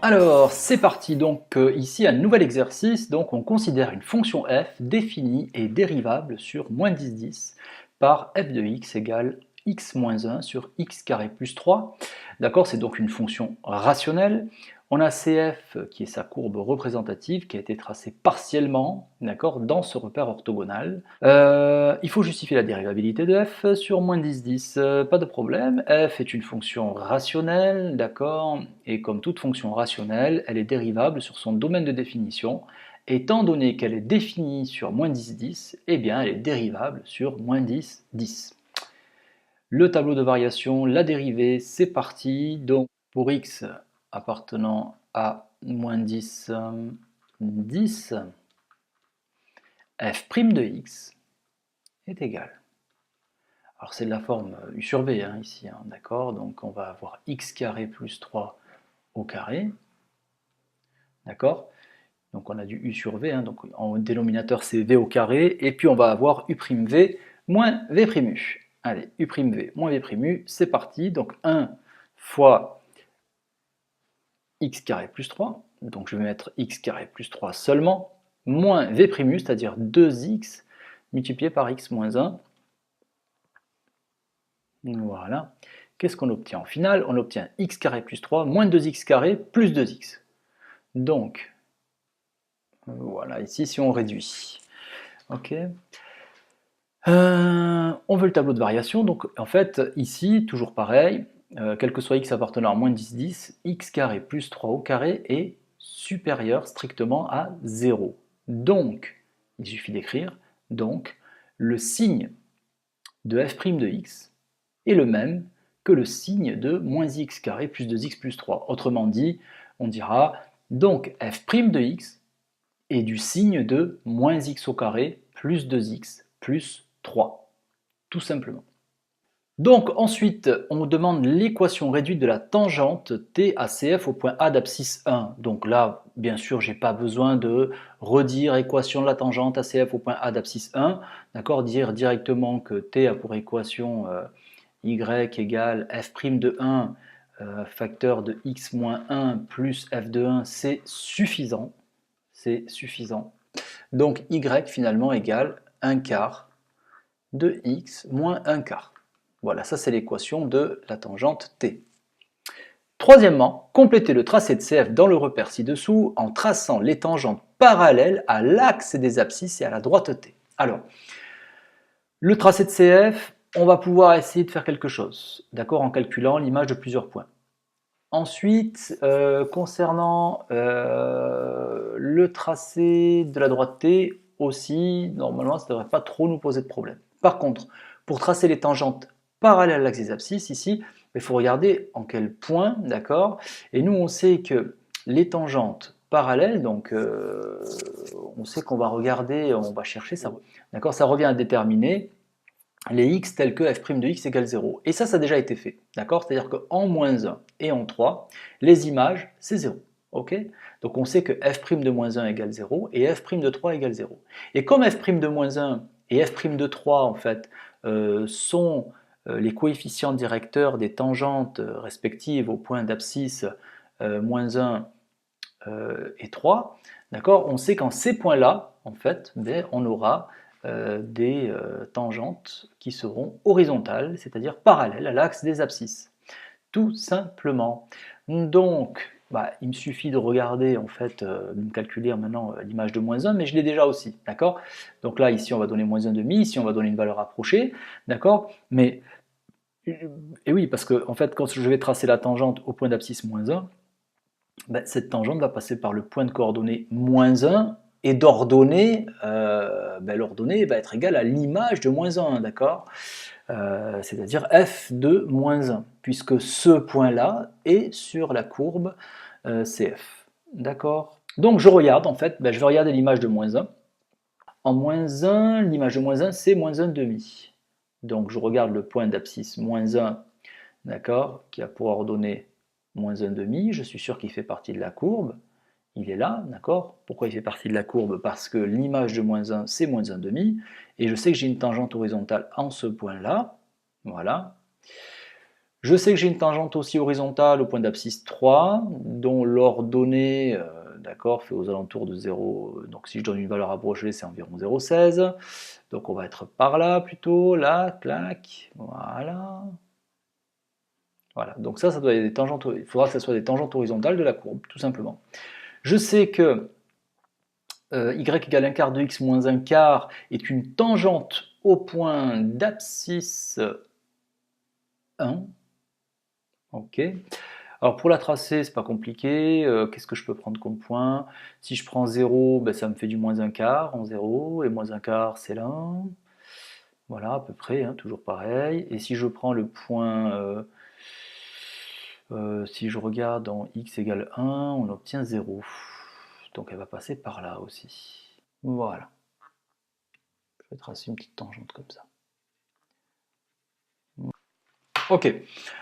Alors, c'est parti, donc ici un nouvel exercice, donc on considère une fonction f définie et dérivable sur moins 10, 10 par f de x égale x moins 1 sur x carré plus 3. D'accord, c'est donc une fonction rationnelle. On a CF qui est sa courbe représentative qui a été tracée partiellement, d'accord, dans ce repère orthogonal. Il faut justifier la dérivabilité de f sur moins 10, 10, pas de problème. F est une fonction rationnelle, d'accord, et comme toute fonction rationnelle, elle est dérivable sur son domaine de définition. Étant donné qu'elle est définie sur moins 10, 10, eh bien elle est dérivable sur moins 10, 10. Le tableau de variation, la dérivée, c'est parti. Donc pour x appartenant à moins 10, 10, f' de x est égal. Alors c'est de la forme u sur v hein, ici, hein, d'accord? Donc on va avoir x carré plus 3 au carré, d'accord? Donc on a du u sur v, hein, donc en dénominateur c'est v au carré, et puis on va avoir u'v moins v'u. Allez, u'v moins v'u, c'est parti. Donc 1 fois x carré plus 3, donc je vais mettre x carré plus 3 seulement, moins v'u, c'est-à-dire 2x multiplié par x moins 1. Voilà. Qu'est-ce qu'on obtient en final? On obtient x carré plus 3 moins 2x carré plus 2x. Donc, voilà, ici si on réduit. Ok. On veut le tableau de variation, donc en fait, ici, toujours pareil, quel que soit x appartenant à moins 10, 10, x carré plus 3 au carré est supérieur strictement à 0. Donc, il suffit d'écrire, donc, le signe de f' de x est le même que le signe de moins x carré plus 2x plus 3. Autrement dit, on dira, donc f' de x est du signe de moins x au carré plus 2x plus 3, tout simplement. Donc ensuite, on demande l'équation réduite de la tangente t à cf au point A d'abscisse 1. Donc là, bien sûr, je n'ai pas besoin de redire équation de la tangente à cf au point A d'abscisse 1. D'accord, dire directement que t a pour équation y égale f' de 1 facteur de x moins 1 plus f de 1, c'est suffisant. C'est suffisant. Donc y finalement égale 1 quart de x moins 1 quart. Voilà, ça c'est l'équation de la tangente t. Troisièmement, complétez le tracé de CF dans le repère ci-dessous en traçant les tangentes parallèles à l'axe des abscisses et à la droite t. Alors, le tracé de CF, on va pouvoir essayer de faire quelque chose, d'accord, en calculant l'image de plusieurs points. Ensuite, concernant le tracé de la droite T, aussi, normalement, ça ne devrait pas trop nous poser de problème. Par contre, pour tracer les tangentes parallèles à l'axe des abscisses, ici, il faut regarder en quel point, d'accord? Et nous, on sait que les tangentes parallèles, donc on sait qu'on va regarder, on va chercher ça, d'accord? Ça revient à déterminer les x tels que f' de x égale 0. Et ça a déjà été fait, d'accord? C'est-à-dire qu'en moins 1 et en 3, les images, c'est 0. Ok? Donc on sait que f' de moins 1 égale 0 et f' de 3 égale 0. Et comme f' de moins 1 et f' de 3, en fait, sont les coefficients directeurs des tangentes respectives au point d'abscisse moins 1 et 3, d'accord? On sait qu'en ces points-là, en fait, on aura des tangentes qui seront horizontales, c'est-à-dire parallèles à l'axe des abscisses. Tout simplement. Donc, il me suffit de regarder, en fait, de me calculer maintenant l'image de moins 1, mais je l'ai déjà aussi, d'accord? Donc là, ici, on va donner moins 1,5, ici, on va donner une valeur approchée, d'accord? Mais, et oui, parce que, en fait, quand je vais tracer la tangente au point d'abscisse moins 1, cette tangente va passer par le point de coordonnées moins 1, et d'ordonnée, l'ordonnée va être égale à l'image de moins 1, d'accord? C'est-à-dire f de moins 1, puisque ce point-là est sur la courbe CF. D'accord? Donc je regarde, en fait, je vais regarder l'image de moins 1. En moins 1, l'image de moins 1, c'est moins 1 demi. Donc je regarde le point d'abscisse moins 1, d'accord, qui a pour ordonnée moins 1 demi. Je suis sûr qu'il fait partie de la courbe. il est là, d'accord? Pourquoi il fait partie de la courbe? Parce que l'image de moins 1, c'est moins 1,5, et je sais que j'ai une tangente horizontale en ce point-là, voilà. Je sais que j'ai une tangente aussi horizontale au point d'abscisse 3, dont l'ordonnée, d'accord, fait aux alentours de 0, donc si je donne une valeur approchée, c'est environ 0,16, donc on va être par là plutôt, là, clac, voilà. Voilà, donc ça doit être des tangentes, il faudra que ça soit des tangentes horizontales de la courbe, tout simplement. Je sais que y égale 1 quart de x moins 1 quart est une tangente au point d'abscisse 1. Ok. Alors pour la tracer, c'est pas compliqué. Qu'est-ce que je peux prendre comme point? Si je prends 0, ben ça me fait du moins 1 quart en 0, et moins 1 quart c'est là. Voilà, à peu près, hein, toujours pareil. Et si je prends le point, si je regarde en x égale 1, on obtient 0. Donc elle va passer par là aussi. Voilà. Je vais tracer une petite tangente comme ça. Ok,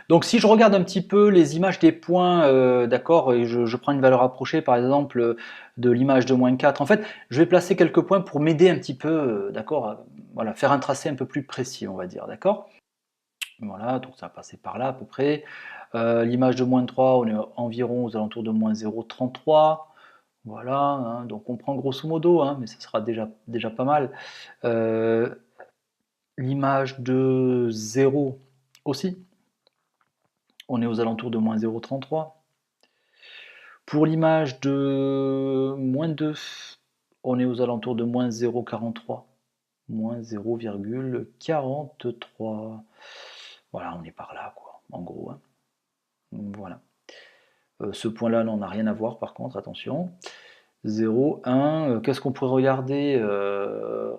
donc si je regarde un petit peu les images des points, d'accord, et je prends une valeur approchée par exemple de l'image de moins 4, en fait je vais placer quelques points pour m'aider un petit peu, d'accord, voilà, faire un tracé un peu plus précis on va dire, d'accord. Voilà, donc ça va passer par là à peu près. L'image de moins 3, on est environ aux alentours de moins 0,33, voilà, hein, donc on prend grosso modo, hein, mais ça sera déjà pas mal. L'image de 0 aussi, on est aux alentours de moins 0,33. Pour l'image de moins 2, on est aux alentours de moins 0,43. Moins 0,43. Voilà, on est par là, quoi, en gros. Hein. Voilà. Ce point-là n'en a rien à voir, par contre, attention. 0, 1, qu'est-ce qu'on pourrait regarder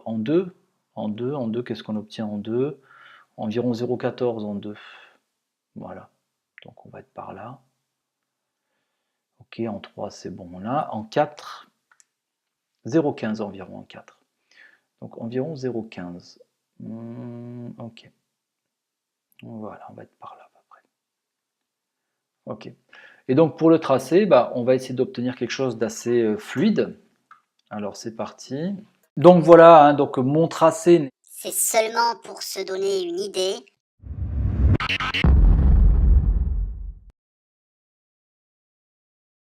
en 2? En 2, qu'est-ce qu'on obtient en 2? Environ 0,14 en 2. Voilà, donc on va être par là. Ok, en 3 c'est bon là. En 4, 0,15 environ en 4. Donc environ 0,15. Ok. Voilà, on va être par là à peu près. Ok. Et donc pour le tracé, bah, on va essayer d'obtenir quelque chose d'assez fluide. Alors c'est parti. Donc voilà, hein, donc mon tracé. C'est seulement pour se donner une idée.